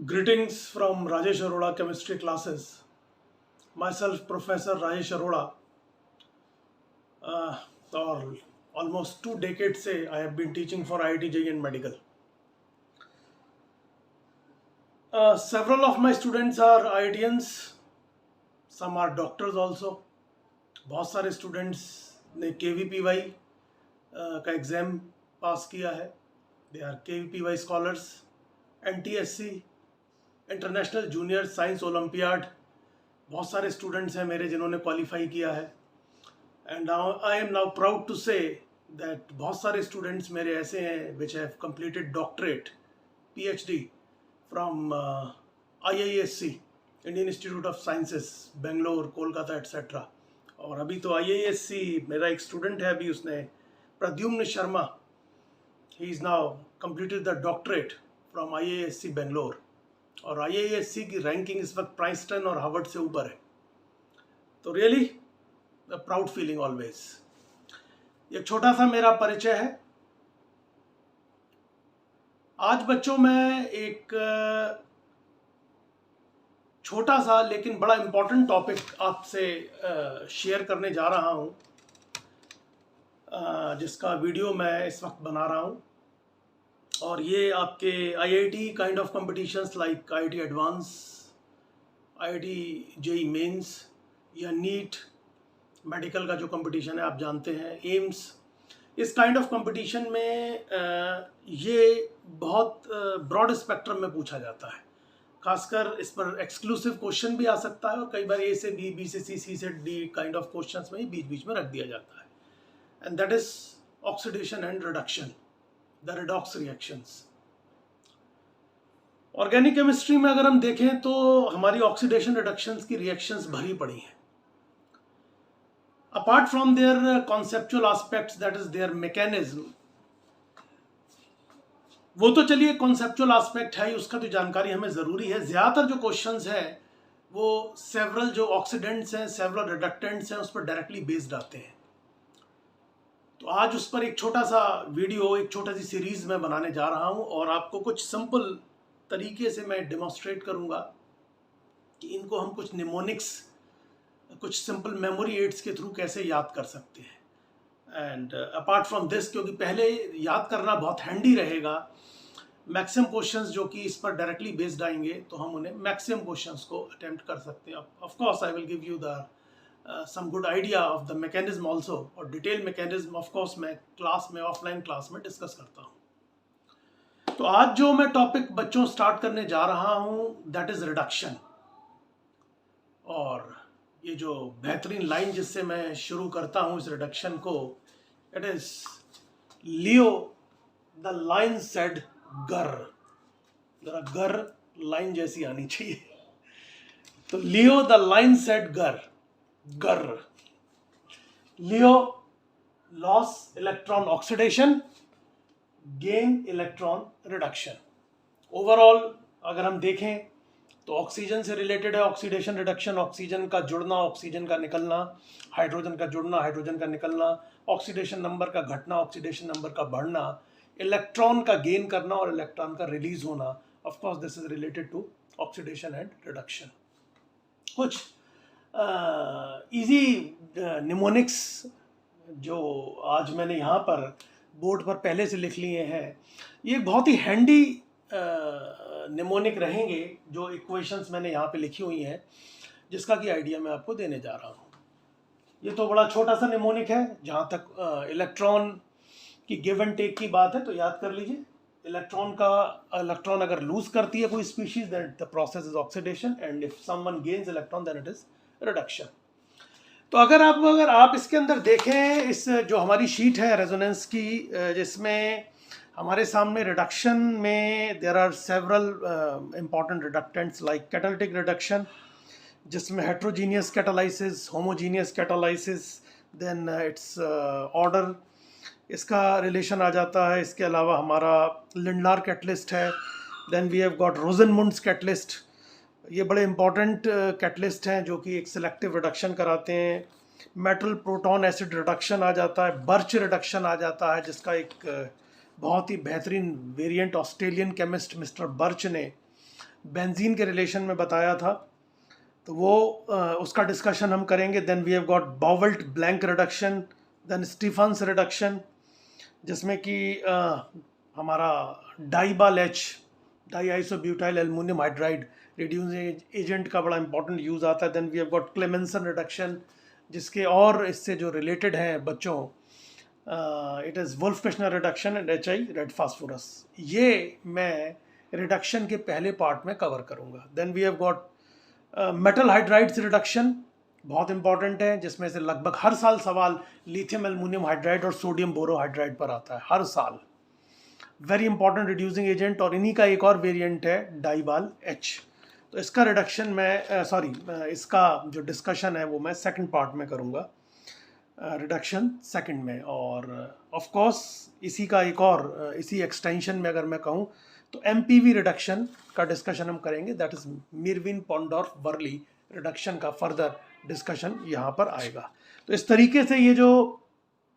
Greetings from Rajesh Arora chemistry classes. Myself, Professor Rajesh Arora. For almost 2 decades, I have been teaching for IIT JEE and medical. Several of my students are IITians, some are doctors also. बहुत सारे students ने KVPY का exam pass किया है. They are KVPY scholars. NTSC international junior science olympiad, बहुत सारे students हैं मेरे जिन्होंने क्वालिफाई किया है. And I am now proud to say that बहुत सारे स्टूडेंट्स मेरे ऐसे हैं which have completed doctorate PhD from IISc, Indian Institute of Sciences, Bangalore, Kolkata etcetera. और अभी तो IISc मेरा एक स्टूडेंट है, अभी उसने, Pradyumna Sharma, he is now completed the doctorate from IISc Bangalore. और IISc की रैंकिंग इस वक्त प्राइंस्टन और हार्वर्ड से ऊपर है. तो रियली प्राउड फीलिंग ऑलवेज. एक छोटा सा मेरा परिचय है. आज बच्चों मैं एक छोटा सा लेकिन बड़ा इम्पोर्टेंट टॉपिक आपसे शेयर करने जा रहा हूँ, जिसका वीडियो मैं इस वक्त बना रहा हूँ. और ये आपके IIT kind of competitions like IIT advance, IIT JEE mains या नीट मेडिकल का जो कंपटीशन है आप जानते हैं, एम्स, इस काइंड ऑफ कंपटीशन में ये बहुत ब्रॉड स्पेक्ट्रम में पूछा जाता है. खासकर इस पर एक्सक्लूसिव क्वेश्चन भी आ सकता है और कई बार A से B, B से C, C से D काइंड ऑफ क्वेश्चंस में ही बीच बीच में रख दिया जाता है. And that is oxidation and reduction, the redox reactions. Organic chemistry में अगर हम देखें तो हमारी ऑक्सीडेशन रिडक्शंस की रिएक्शंस भरी पड़ी हैं. Apart from their conceptual aspects, that is their mechanism, वो तो चलिए कॉन्सेप्चुअल एस्पेक्ट है, उसका तो जानकारी हमें ज़रूरी है. ज़्यादातर जो क्वेश्चंस हैं वो सेवरल जो ऑक्सीडेंट्स हैं, सेवरल रिडक्टेंट्स हैं, उस पर डायरेक्टली बेस्ड आते हैं. तो आज उस पर एक छोटा सा वीडियो, एक छोटा सी सीरीज़ में बनाने जा रहा हूं और आपको कुछ सिंपल तरीके से मैं डेमोन्स्ट्रेट करूंगा कि इनको हम कुछ निमोनिक्स, कुछ सिंपल मेमोरी एड्स के थ्रू कैसे याद कर सकते हैं. एंड अपार्ट फ्रॉम दिस, क्योंकि पहले याद करना बहुत हैंडी रहेगा, मैक्सिमम क्वेश्चंस जो कि इस पर डायरेक्टली बेस्ड आएंगे तो हम उन्हें मैक्सिमम क्वेश्चंस को अटेम्प्ट कर सकते हैं. Of course I will give you the some good idea of the mechanism also, और डिटेल mechanism of course मैं क्लास में, ऑफलाइन क्लास में डिस्कस करता हूँ. तो आज जो मैं टॉपिक बच्चों स्टार्ट करने जा रहा हूँ दैट इज रिडक्शन. और ये जो बेहतरीन लाइन जिससे मैं शुरू करता हूँ इस रिडक्शन को, it is Leo the line said गर. जरा गर लाइन जैसी आनी चाहिए. तो Leo the line said GER. GER, LEO loss electron oxidation, gain electron reduction. Overall अगर हम देखें तो ऑक्सीजन से रिलेटेड है ऑक्सीडेशन रिडक्शन. ऑक्सीजन का जुड़ना, ऑक्सीजन का निकलना, हाइड्रोजन का जुड़ना, हाइड्रोजन का निकलना, ऑक्सीडेशन नंबर का घटना, ऑक्सीडेशन नंबर का बढ़ना, इलेक्ट्रॉन का गेन करना और इलेक्ट्रॉन का रिलीज होना. Of course this is related to oxidation and reduction. कुछ इजी निमोनिक्स जो आज मैंने यहाँ पर बोर्ड पर पहले से लिख लिए हैं, ये बहुत ही हैंडी निमोनिक रहेंगे जो इक्वेशंस मैंने यहाँ पे लिखी हुई हैं, जिसका कि आइडिया मैं आपको देने जा रहा हूँ. ये तो बड़ा छोटा सा निमोनिक है. जहाँ तक इलेक्ट्रॉन की गिव एंड टेक की बात है तो याद कर लीजिए, इलेक्ट्रॉन अगर लूज करती है कोई species then the process is oxidation, and if someone gains electron then it is reduction. तो अगर आप इसके अंदर देखें, इस जो हमारी शीट है रेजोनेंस की, जिसमें हमारे सामने रिडक्शन में there are several important reductants like catalytic reduction, जिसमें heterogeneous catalysis, homogeneous catalysis, then its order, इसका रिलेशन आ जाता है. इसके अलावा हमारा लिंडलार कैटलिस्ट है. Then we have got Rosenmund's catalyst. ये बड़े इंपॉर्टेंट कैटलिस्ट हैं जो कि एक सिलेक्टिव रिडक्शन कराते हैं. मेटल प्रोटॉन एसिड रिडक्शन आ जाता है. बर्च रिडक्शन आ जाता है, जिसका एक बहुत ही बेहतरीन variant Australian chemist mister Birch ने बेंजीन के रिलेशन में बताया था, तो वो उसका डिस्कशन हम करेंगे. Then we have got Bouveault Blanc reduction, then Stephens reduction, जिसमें कि हमारा DIBAL H, diisobutyl aluminium hydride reducing agent का बड़ा इंपॉर्टेंट यूज़ आता है. Then we have got Clemmensen reduction, जिसके और इससे जो रिलेटेड हैं बच्चों, it is Wolff Kishner reduction and HI red phosphorus. ये मैं रिडक्शन के पहले पार्ट में कवर करूँगा. Then we have got metal hydrides reduction, बहुत इंपॉर्टेंट है, जिसमें से लगभग हर साल सवाल लिथियम एल्युमिनियम हाइड्राइड और सोडियम बोरोहाइड्राइड पर आता है हर साल. वेरी इंपॉर्टेंट रिड्यूसिंग एजेंट, और इन्हीं का एक और वेरिएंट है डाइबाल एच. तो इसका रिडक्शन मैं इसका जो डिस्कशन है वो मैं सेकंड पार्ट में करूँगा, रिडक्शन सेकंड में. और ऑफ कोर्स इसी का एक और इसी एक्सटेंशन में अगर मैं कहूँ तो MPV रिडक्शन का डिस्कशन हम करेंगे, दैट इज़ मिरविन पॉन्डोर्फ वर्ली रिडक्शन का फर्दर डिस्कशन यहाँ पर आएगा. तो इस तरीके से ये जो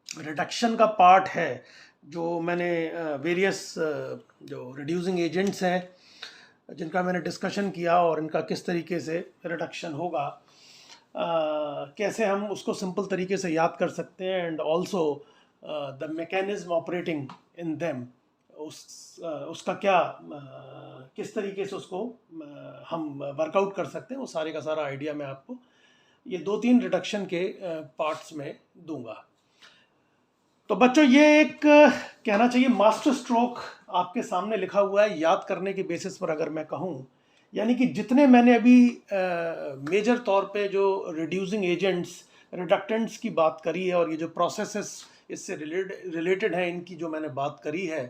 रिडक्शन का पार्ट है, जो मैंने वेरियस जो रिड्यूसिंग एजेंट्स हैं जिनका मैंने डिस्कशन किया और इनका किस तरीके से रिडक्शन होगा, कैसे हम उसको सिंपल तरीके से याद कर सकते हैं, and also the mechanism operating in them, उसका क्या किस तरीके से उसको हम वर्कआउट कर सकते हैं, वो सारे का सारा आइडिया मैं आपको ये 2-3 रिडक्शन के पार्ट्स में दूंगा. तो बच्चों ये एक कहना चाहिए मास्टर स्ट्रोक आपके सामने लिखा हुआ है याद करने के बेसिस पर अगर मैं कहूँ, यानी कि जितने मैंने अभी मेजर तौर पे जो रिड्यूसिंग एजेंट्स रिडक्टेंट्स की बात करी है, और ये जो प्रोसेसेस इससे रिलेटेड हैं इनकी जो मैंने बात करी है,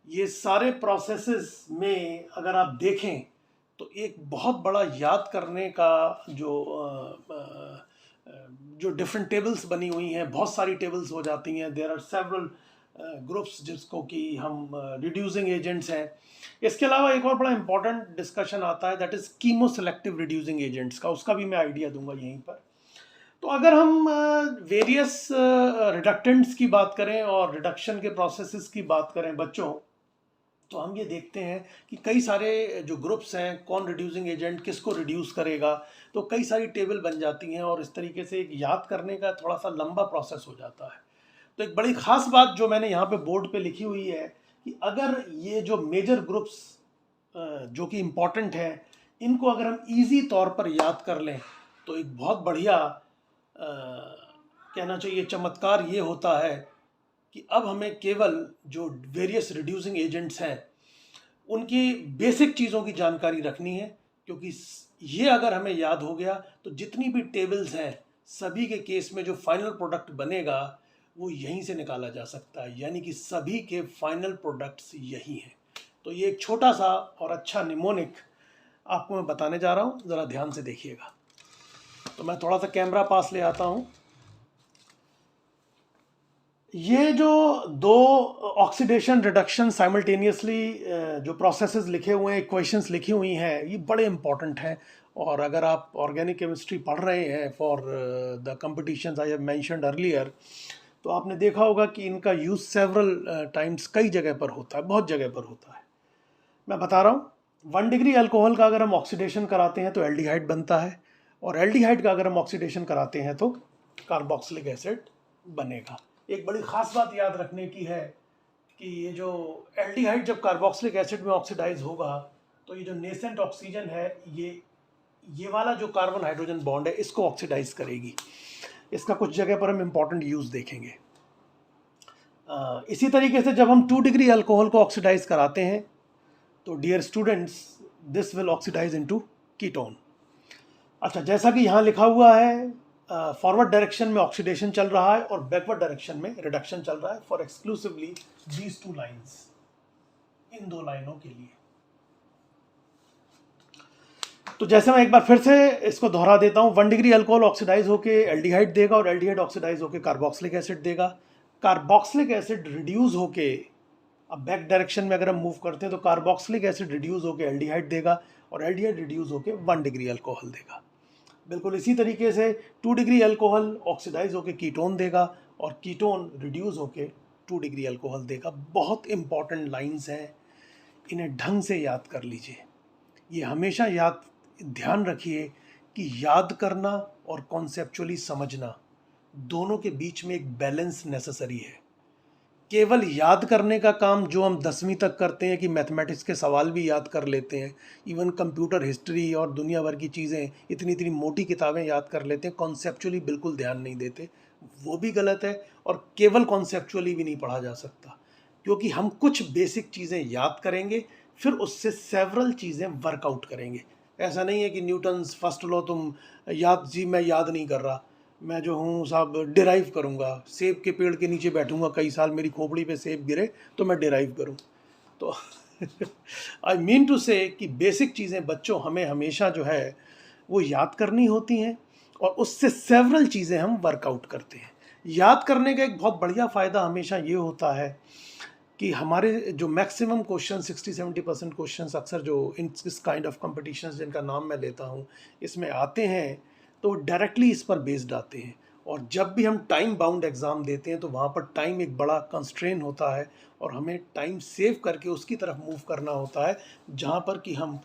ये सारे प्रोसेसेस में अगर आप देखें तो एक बहुत बड़ा याद करने का जो डिफरेंट टेबल्स बनी हुई हैं, बहुत सारी टेबल्स हो जाती हैं. देयर आर सेवरल ग्रुप्स जिसको कि हम रिड्यूसिंग एजेंट्स हैं. इसके अलावा एक और बड़ा इंपॉर्टेंट डिस्कशन आता है, that is chemo selective reducing agents का, उसका भी मैं आइडिया दूंगा यहीं पर. तो अगर हम वेरियस रिडक्टेंट्स की बात करें और रिडक्शन के प्रोसेसेस की बात करें बच्चों, तो हम ये देखते हैं कि कई सारे जो ग्रुप्स हैं, कौन रिड्यूसिंग एजेंट किसको रिड्यूस करेगा, तो कई सारी टेबल बन जाती हैं, और इस तरीके से एक याद करने का थोड़ा सा लंबा प्रोसेस हो जाता है. तो एक बड़ी ख़ास बात जो मैंने यहाँ पे बोर्ड पे लिखी हुई है कि अगर ये जो मेजर ग्रुप्स जो कि इम्पॉर्टेंट हैं, इनको अगर हम इजी तौर पर याद कर लें तो एक बहुत बढ़िया कहना चाहिए चमत्कार ये होता है कि अब हमें केवल जो वेरियस रिड्यूसिंग एजेंट्स हैं उनकी बेसिक चीज़ों की जानकारी रखनी है, क्योंकि ये अगर हमें याद हो गया तो जितनी भी टेबल्स हैं सभी के केस में जो फाइनल प्रोडक्ट बनेगा वो यहीं से निकाला जा सकता है, यानी कि सभी के फाइनल प्रोडक्ट्स यही हैं. तो ये एक छोटा सा और अच्छा निमोनिक आपको मैं बताने जा रहा हूँ, ज़रा ध्यान से देखिएगा. तो मैं थोड़ा सा कैमरा पास ले आता हूँ. ये जो दो ऑक्सीडेशन रिडक्शन साइमल्टेनियसली जो प्रोसेसेस लिखे हुए हैं, इक्वेशंस लिखी हुई हैं, ये बड़े इंपॉर्टेंट हैं. और अगर आप ऑर्गेनिक केमिस्ट्री पढ़ रहे हैं for the competitions I have mentioned earlier, तो आपने देखा होगा कि इनका यूज़ सेवरल टाइम्स कई जगह पर होता है, बहुत जगह पर होता है. मैं बता रहा हूँ, 1 डिग्री अल्कोहल का अगर हम ऑक्सीडेशन कराते हैं तो एल्डिहाइड बनता है, और एल्डिहाइड का अगर हम ऑक्सीडेशन कराते हैं तो कार्बोक्सिलिक एसिड बनेगा. एक बड़ी ख़ास बात याद रखने की है कि ये जो एल्डिहाइड जब कार्बोक्सिलिक एसिड में ऑक्सीडाइज होगा तो ये जो नेसेंट ऑक्सीजन है, ये वाला जो कार्बन हाइड्रोजन बॉन्ड है इसको ऑक्सीडाइज करेगी. इसका कुछ जगह पर हम इम्पॉर्टेंट यूज़ देखेंगे. इसी तरीके से जब हम 2 डिग्री अल्कोहल को ऑक्सीडाइज कराते हैं तो dear students this will oxidise into ketone. अच्छा, जैसा कि यहाँ लिखा हुआ है, फॉरवर्ड डायरेक्शन में ऑक्सीडेशन चल रहा है और बैकवर्ड डायरेक्शन में रिडक्शन चल रहा है फॉर एक्सक्लूसिवली दीज 2 लाइन्स, इन 2 लाइनों के लिए. तो जैसे मैं एक बार फिर से इसको दोहरा देता हूँ, 1 डिग्री अल्कोहल ऑक्सीडाइज होके एल्डिहाइड देगा और एल्डिहाइड ऑक्सीडाइज होके कार्बोक्सिलिक एसिड देगा. कार्बोक्सिलिक एसिड रिड्यूस होके, अब बैक डायरेक्शन में अगर हम मूव करते हैं तो कार्बोक्सिलिक एसिड रिड्यूस होके एल्डिहाइड देगा और एल्डिहाइड रिड्यूस होके 1 डिग्री अल्कोहल देगा. बिल्कुल इसी तरीके से 2 डिग्री अल्कोहल ऑक्सीडाइज होके कीटोन देगा और कीटोन रिड्यूस होके 2 डिग्री अल्कोहल देगा. बहुत इंपॉर्टेंट लाइंस हैं, इन्हें ढंग से याद कर लीजिए. ये हमेशा ध्यान रखिए कि याद करना और कॉन्सेप्चुअली समझना दोनों के बीच में एक बैलेंस नेसेसरी है। केवल याद करने का काम जो हम 10वीं तक करते हैं कि मैथमेटिक्स के सवाल भी याद कर लेते हैं, इवन कंप्यूटर हिस्ट्री और दुनिया भर की चीज़ें, इतनी इतनी मोटी किताबें याद कर लेते हैं, कॉन्सेप्चुअली बिल्कुल ध्यान नहीं देते, वो भी गलत है। और केवल कॉन्सेप्चुअली भी नहीं पढ़ा जा सकता, क्योंकि हम कुछ बेसिक चीज़ें याद करेंगे, फिर उससे सेवरल चीज़ें वर्कआउट करेंगे। ऐसा नहीं है कि न्यूटन्स फर्स्ट लॉ तुम याद, जी मैं याद नहीं कर रहा, मैं जो हूँ साहब डिराइव करूँगा, सेब के पेड़ के नीचे बैठूँगा कई साल, मेरी खोपड़ी पे सेब गिरे तो मैं डिराइव करूँ। तो आई मीन टू से कि बेसिक चीज़ें बच्चों हमें हमेशा जो है वो याद करनी होती हैं, और उससे सेवरल चीज़ें हम वर्कआउट करते हैं। याद करने का एक बहुत बढ़िया फ़ायदा हमेशा ये होता है कि हमारे जो मैक्सिमम क्वेश्चन 60-70% क्वेश्चन अक्सर जो इस काइंड ऑफ कॉम्पिटिशन्स जिनका नाम मैं लेता हूँ इसमें आते हैं, तो डायरेक्टली इस पर बेस्ड आते हैं। और जब भी हम टाइम बाउंड एग्ज़ाम देते हैं तो वहाँ पर टाइम एक बड़ा कंस्ट्रेन होता है, और हमें टाइम सेव करके उसकी तरफ मूव करना होता है जहाँ पर कि हम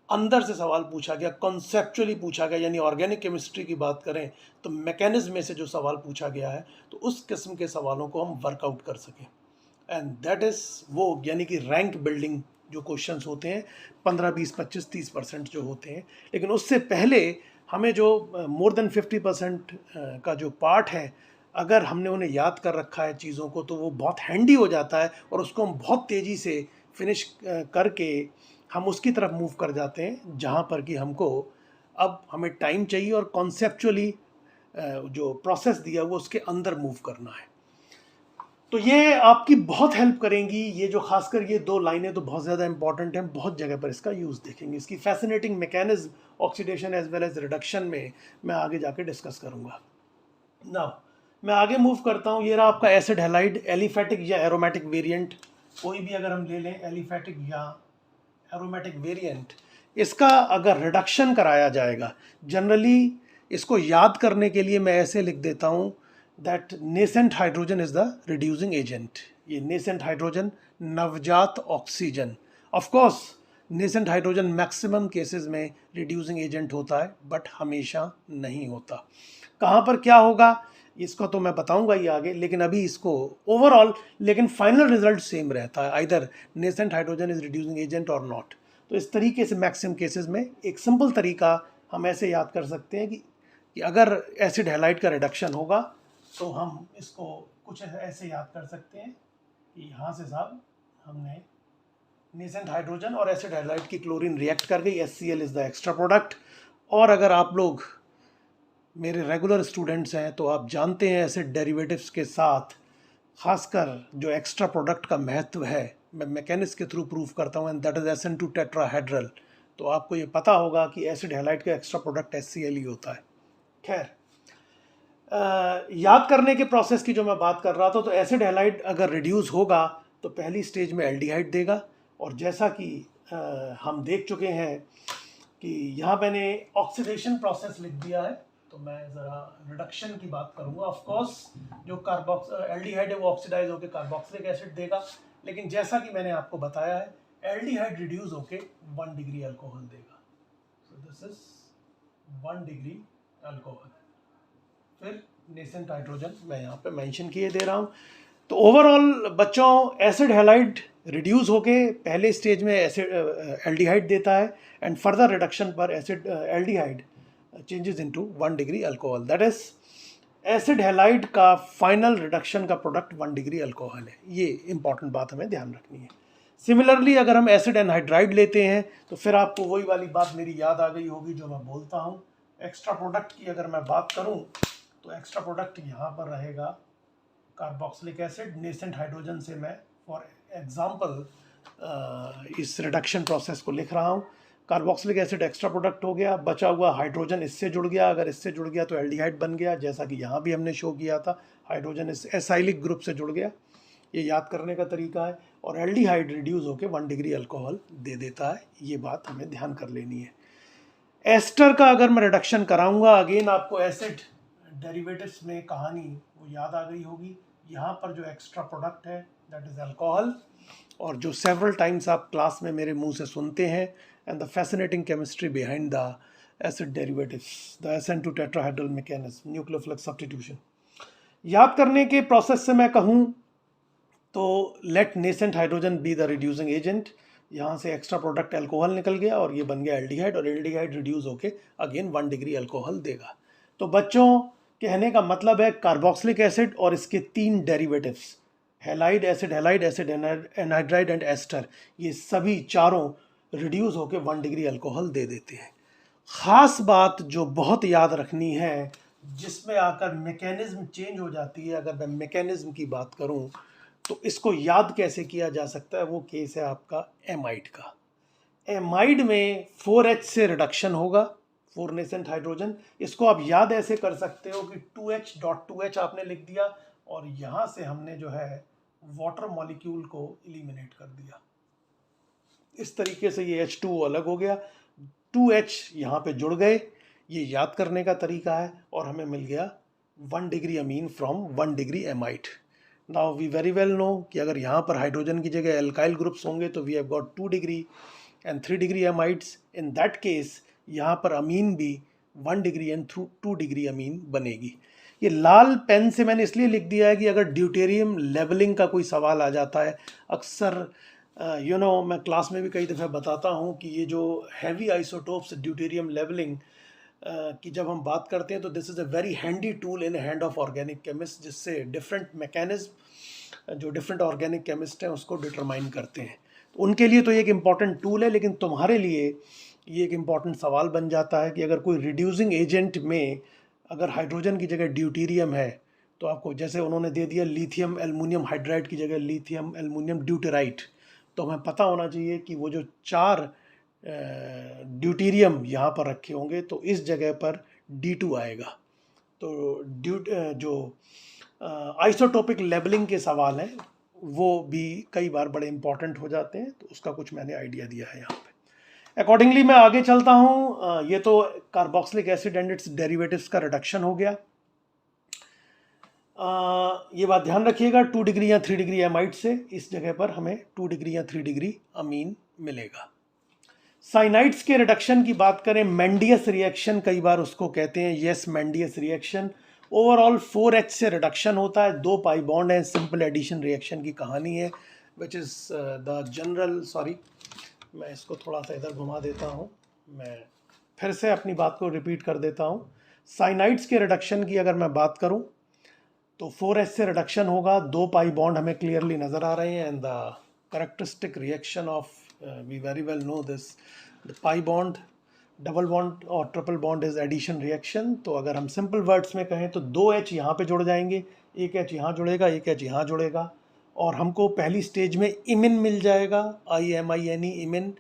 अंदर से सवाल पूछा गया, कॉन्सेप्चुअली पूछा गया, यानी ऑर्गेनिक केमिस्ट्री की बात करें तो मैकेनिज्म में से जो सवाल पूछा गया है, तो उस किस्म के सवालों को हम वर्कआउट कर सकें। एंड दैट इज़ वो, यानी कि रैंक बिल्डिंग जो क्वेश्चंस होते हैं 15, 20, 25, 30% जो होते हैं। लेकिन उससे पहले हमें जो मोर देन 50% का जो पार्ट है, अगर हमने उन्हें याद कर रखा है चीज़ों को, तो वो बहुत हैंडी हो जाता है, और उसको हम बहुत तेज़ी से फिनिश करके हम उसकी तरफ मूव कर जाते हैं जहाँ पर कि हमको अब हमें टाइम चाहिए और कॉन्सेप्चुअली जो प्रोसेस दिया हुआ उसके अंदर मूव करना है। तो ये आपकी बहुत हेल्प करेंगी। ये जो खासकर ये 2 लाइनें तो बहुत ज़्यादा इंपॉर्टेंट हैं, बहुत जगह पर इसका यूज़ देखेंगे। इसकी fascinating mechanism oxidation as well as reduction में मैं आगे जाके डिस्कस करूँगा। नाउ मैं आगे मूव करता हूँ। ये रहा आपका एसिड हैलाइड, एलिफैटिक या एरोमेटिक वेरिएंट, कोई भी अगर हम ले लें, एलिफैटिक या एरोमेटिक वेरिएंट, इसका अगर रिडक्शन कराया जाएगा, जनरली इसको याद करने के लिए मैं ऐसे लिख देता हूँ that nascent hydrogen is the reducing agent. ये नेसेंट हाइड्रोजन, नवजात oxygen, of course nascent hydrogen maximum cases में रिड्यूसिंग एजेंट होता है, बट हमेशा नहीं होता। कहाँ पर क्या होगा इसको तो मैं बताऊंगा ही आगे, लेकिन अभी इसको ओवरऑल, लेकिन फाइनल रिजल्ट सेम रहता है, either nascent hydrogen is reducing agent और नॉट। तो इस तरीके से मैक्सिमम केसेस में एक सिंपल तरीका हम ऐसे याद कर सकते हैं कि अगर एसिड हैलाइड का रिडक्शन होगा तो हम इसको कुछ ऐसे याद कर सकते हैं कि यहाँ से साहब हमने नेसेंट हाइड्रोजन और एसिड हैलाइड की क्लोरीन रिएक्ट कर गई, HCl is the extra product. और अगर आप लोग मेरे रेगुलर स्टूडेंट्स हैं तो आप जानते हैं एसिड डेरिवेटिव्स के साथ खासकर जो एक्स्ट्रा प्रोडक्ट का महत्व है, मैं मैकेनिक्स के थ्रू प्रूव करता हूँ, and that is SN2 tetrahedral. तो आपको ये पता होगा कि एसिड हैलाइड का एक्स्ट्रा प्रोडक्ट HCl ही होता है। खैर, याद करने के प्रोसेस की जो मैं बात कर रहा था, तो एसिड हैलाइड अगर रिड्यूस होगा तो पहली स्टेज में एल्डिहाइड देगा। और जैसा कि हम देख चुके हैं कि यहाँ मैंने ऑक्सीडेशन प्रोसेस लिख दिया है, तो मैं ज़रा रिडक्शन की बात करूँगा। ऑफ कोर्स जो एल्डिहाइड है वो ऑक्सीडाइज होकर कार्बोक्सिलिक एसिड देगा, लेकिन जैसा कि मैंने आपको बताया है, एल्डिहाइड रिड्यूस होके 1 डिग्री अल्कोहल देगा। So this is 1 degree alcohol. फिर नेसेंट हाइड्रोजन मैं यहाँ पे मेंशन किए दे रहा हूँ। तो ओवरऑल बच्चों, एसिड हैलाइड रिड्यूस होके पहले स्टेज में एसिड एल्डिहाइड देता है, एंड फर्दर रिडक्शन पर acid aldehyde changes into 1 degree alcohol. That is acid halide का फाइनल रिडक्शन का प्रोडक्ट 1 डिग्री अल्कोहल है। ये इंपॉर्टेंट बात हमें ध्यान रखनी है। सिमिलरली अगर हम एसिड एनहाइड्राइड लेते हैं तो फिर आपको वही वाली बात मेरी याद आ गई होगी जो मैं बोलता हूँ। एक्स्ट्रा प्रोडक्ट की अगर मैं बात करूँ तो एक्स्ट्रा प्रोडक्ट यहाँ पर रहेगा कार्बोक्सिलिक एसिड। नेसेंट हाइड्रोजन से मैं फॉर एग्जांपल इस रिडक्शन प्रोसेस को लिख रहा हूँ। कार्बोक्सिलिक एसिड एक्स्ट्रा प्रोडक्ट हो गया, बचा हुआ हाइड्रोजन इससे जुड़ गया, अगर इससे जुड़ गया तो एल्डिहाइड बन गया, जैसा कि यहाँ भी हमने शो किया था, हाइड्रोजन इस एसाइलिक ग्रुप से जुड़ गया। ये याद करने का तरीका है। और एल्डिहाइड रिड्यूस होकर 1 डिग्री अल्कोहल दे देता है, ये बात हमें ध्यान कर लेनी है। एस्टर का अगर मैं रिडक्शन कराऊंगा, अगेन आपको एसिड डेरिवेटिव्स में कहानी वो याद आ गई होगी। यहाँ पर जो एक्स्ट्रा प्रोडक्ट है दैट इज अल्कोहल, और जो सेवरल टाइम्स आप क्लास में मेरे मुंह से सुनते हैं, and the fascinating chemistry behind the acid derivatives, the SN2 tetrahedral mechanism, nucleophilic substitution. याद करने के प्रोसेस से मैं कहूँ तो let nascent hydrogen be the reducing agent, यहाँ से एक्स्ट्रा प्रोडक्ट अल्कोहल निकल गया और ये बन गया एल्डिहाइड, और एल्डिहाइड रिड्यूस होके अगेन 1 डिग्री अल्कोहल देगा। तो बच्चों, कहने का मतलब है कार्बोक्सिलिक एसिड और इसके 3 derivatives, halide acid anhydride and ester, ये सभी चारों रिड्यूस होके 1 डिग्री अल्कोहल दे देते हैं। ख़ास बात जो बहुत याद रखनी है, जिसमें आकर मैकेनिज्म चेंज हो जाती है, अगर मैं मैकेनिज्म की बात करूं तो इसको याद कैसे किया जा सकता है, वो केस है आपका एमाइड का। एमाइड में 4H से रिडक्शन होगा, 4 नेसेंट हाइड्रोजन। इसको आप याद ऐसे कर सकते हो कि 2H.2H आपने लिख दिया और यहाँ से हमने जो है वाटर मॉलिक्यूल को एलिमिनेट कर दिया। इस तरीके से ये H2O अलग हो गया, 2H यहाँ पे जुड़ गए, ये याद करने का तरीका है, और हमें मिल गया 1 degree amine from 1 degree amide. Now we very well know कि अगर यहाँ पर हाइड्रोजन की जगह एल्काइल ग्रुप्स होंगे तो we have got 2 degree and 3 degree amides. In that case यहाँ पर अमीन भी 1 डिग्री एंड 2 डिग्री अमीन बनेगी। ये लाल पेन से मैंने इसलिए लिख दिया है कि अगर ड्यूटेरियम लेवलिंग का कोई सवाल आ जाता है, अक्सर मैं क्लास में भी कई दफ़ा बताता हूँ कि ये जो हैवी आइसोटोप्स ड्यूटेरियम लेवलिंग कि जब हम बात करते हैं तो this is a very handy tool in hand of organic chemist, जिससे डिफरेंट मैकेनिज्म जो डिफरेंट ऑर्गेनिक केमिस्ट हैं उसको डिटरमाइन करते हैं। तो उनके लिए तो ये एक इम्पॉर्टेंट टूल है, लेकिन तुम्हारे लिए ये एक इम्पॉर्टेंट सवाल बन जाता है कि अगर कोई रिड्यूसिंग एजेंट में अगर हाइड्रोजन की जगह ड्यूटीरियम है तो आपको, जैसे उन्होंने दे दिया लिथियम एल्युमिनियम हाइड्राइड की जगह लिथियम एल्युमिनियम ड्यूटेराइट, तो हमें पता होना चाहिए कि वो जो 4 ड्यूटीरियम यहाँ पर रखे होंगे तो इस जगह पर D2 आएगा। तो जो आइसोटोपिक लेबलिंग के सवाल हैं वो भी कई बार बड़े इंपॉर्टेंट हो जाते हैं, तो उसका कुछ मैंने आइडिया दिया है यहाँ पे। अकॉर्डिंगली मैं आगे चलता हूँ। ये तो carboxylic acid and it's derivatives का रिडक्शन हो गया। ये बात ध्यान रखिएगा, 2 डिग्री या 3 डिग्री एमाइड से इस जगह पर हमें 2 डिग्री या 3 डिग्री अमीन मिलेगा। साइनाइड्स के रिडक्शन की बात करें, मेंडियस रिएक्शन कई बार उसको कहते हैं, यस मेंडियस रिएक्शन। ओवरऑल 4H से रिडक्शन होता है, 2 पाई बॉन्ड है, सिंपल एडिशन रिएक्शन की कहानी है, which is the general. Sorry, मैं इसको थोड़ा सा इधर घुमा देता हूँ, मैं फिर से अपनी बात को रिपीट कर देता हूँ। साइनाइड्स के रिडक्शन की अगर मैं बात करूँ तो 4H से रिडक्शन होगा, 2 पाई बॉन्ड हमें क्लियरली नज़र आ रहे हैं, and the characteristic reaction of we very well know this, the pi bond, double bond और triple bond is addition reaction. तो अगर हम सिंपल वर्ड्स में कहें तो 2H यहाँ पे जुड़ जाएंगे, एक H यहाँ जुड़ेगा, एक H यहाँ जुड़ेगा, और हमको पहली स्टेज में इमिन मिल जाएगा, IMINE इमिन,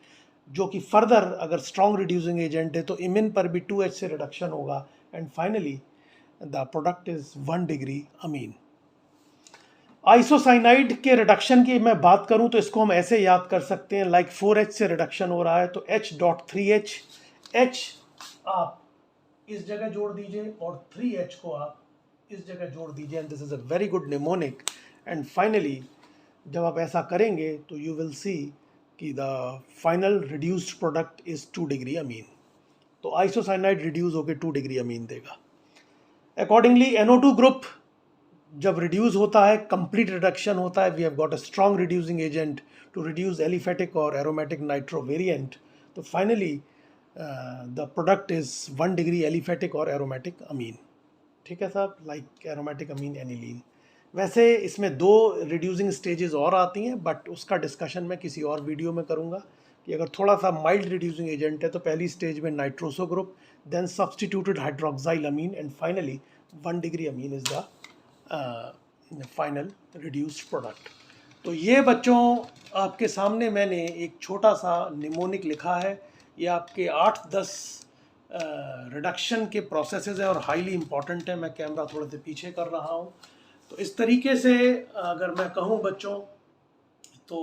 जो कि फर्दर अगर स्ट्रॉन्ग रिड्यूसिंग एजेंट है तो इमिन पर भी 2H से रिडक्शन होगा, and finally the product is 1 degree Amin. Isocyanide के रिडक्शन की मैं बात करूं तो इसको हम ऐसे याद कर सकते हैं, लाइक 4H से रिडक्शन हो रहा है तो H.3H, H आप इस जगह जोड़ दीजिए और 3H को आप इस जगह जोड़ दीजिए, and this is a very good mnemonic. And finally जब आप ऐसा करेंगे तो यू विल सी कि the final reduced product is 2 degree amine. तो आइसोसाइनाइड रिड्यूस होकर 2 डिग्री अमीन देगा। अकॉर्डिंगली NO2 ग्रुप जब रिड्यूस होता है, कंप्लीट रिडक्शन होता है, we have got a strong reducing agent to reduce aliphatic और एरोमेटिक नाइट्रो वेरिएंट, तो finally the product is 1 degree aliphatic और एरोमेटिक अमीन। ठीक है साहब, लाइक एरोमेटिक अमीन एनिलीन। वैसे इसमें 2 रिड्यूसिंग स्टेजेस और आती हैं, बट उसका डिस्कशन मैं किसी और वीडियो में करूँगा कि अगर थोड़ा सा माइल्ड रिड्यूसिंग एजेंट है तो पहली स्टेज में nitroso group, then substituted hydroxyl amine, and finally 1 degree amine is the final reduced product. तो ये बच्चों आपके सामने मैंने एक छोटा सा निमोनिक लिखा है, ये आपके 8-10 रिडक्शन के प्रोसेसेस है और हाईली इंपॉर्टेंट है। मैं कैमरा थोड़े से पीछे कर रहा हूँ। तो इस तरीके से अगर मैं कहूँ बच्चों तो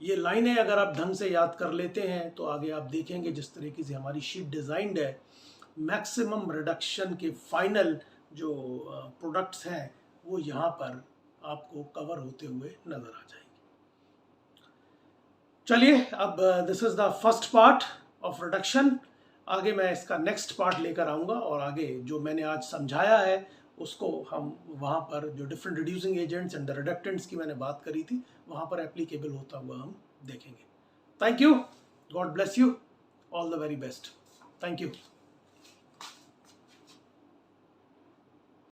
ये लाइनें अगर आप ढंग से याद कर लेते हैं तो आगे आप देखेंगे जिस तरीके से हमारी शीट डिज़ाइंड है, मैक्सिमम रिडक्शन के फाइनल जो प्रोडक्ट्स हैं वो यहाँ पर आपको कवर होते हुए नजर आ जाएंगे। चलिए, अब this is the first part of reduction. आगे मैं इसका नेक्स्ट पार्ट लेकर आऊँगा और आगे जो मैंने आज समझाया है उसको हम वहाँ पर जो different reducing agents and the reductants की मैंने बात करी थी वहाँ पर एप्लीकेबल होता हुआ हम देखेंगे। Thank you, God bless you, all the very best, thank you.